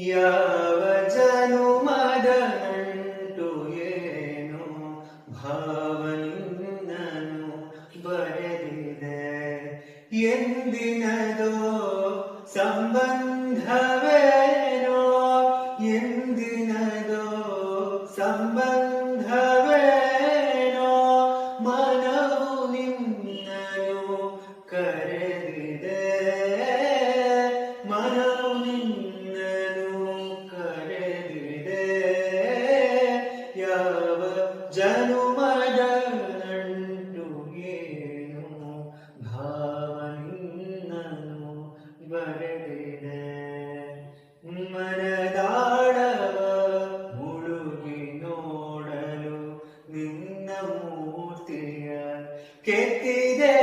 ಯಾವ ಜನುಮದ ನಂಟು ಏನು ಭಾವ ನಿನ್ನನು ಬರೆದಿದೆ ಎಂದಿನದೋ ಸಂಬಂಧವೇನೋ ಎಂದಿನದೋ ಸಂಬಂಧವೇನೋ ಮನವು ನಿನ್ನನು ಕರೆದಿದೆ ಮನವು ನಿನ್ನನು ಕರೆದಿದೆ ಯಾವ ಜನುಮದ ನಂಟು ಏನು ಭಾವ ನಿನ್ನನು ಬರೆದಿದೆ ಮನದಾಳವ ಮುಳುಗಿ ನೋಡಲು ನಿನ್ನ ಮೂರ್ತಿಯ ಕೆತ್ತಿದೆ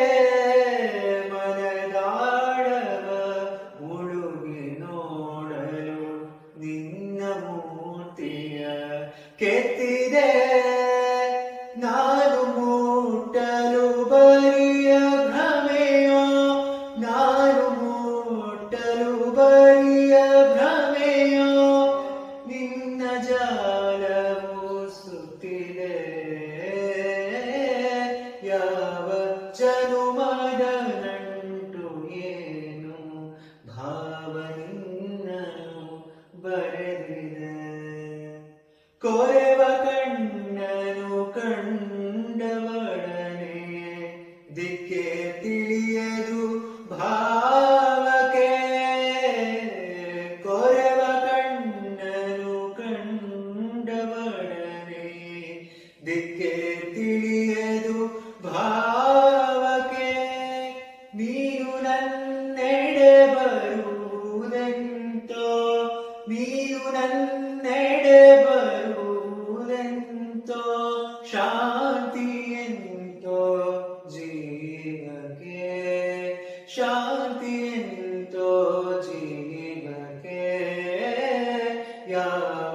ಮನದಾಳವ ಮುಳುಗಿ ನೋಡಲು ನಿನ್ನ ಮೂರ್ತಿಯ ಕೆತ್ತಿದೆ ನಾನು ಮುಟ್ಟಲು ಬರಿಯ ಭ್ರಮೆಯೋ ನಾನು ಮುಟ್ಟಲು ಬರಿಯ ಭ್ರಮೆಯೋ ನಿನ್ನ ಜಾಲವು ಸುತ್ತಿದೆ ಯಾವ ಜನುಮದ ನಂಟು ಏನು ಭಾವ ನಿನ್ನನು ಬರೆದಿದೆ ಕೊರೆವ ಕಣ್ಣನು ಕಂಡವಡನೆ ದಿಕ್ಕೆ ತಿಳಿಯದು ಭಾವಕ್ಕೆ ಕೊರೆವ ಕಣ್ಣನು ಕಂಡವಡನೆ ದಿಕ್ಕೆ ತಿಳಿಯದು ಭಾವಕ್ಕೆ ನೀನು ನನ್ನೆಡೆ ಬರುವುದೆಂತೋ ನೀನು ನನ್ನೆಡೆ ಬರುವುದೆಂತೋ ಶಾಂತಿಯೆಂತೋ ಜೀವಕ್ಕೆ ಶಾಂತಿಯೆಂತೋ ಜೀವಕ್ಕೆ ಯಾವ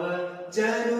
ಜನು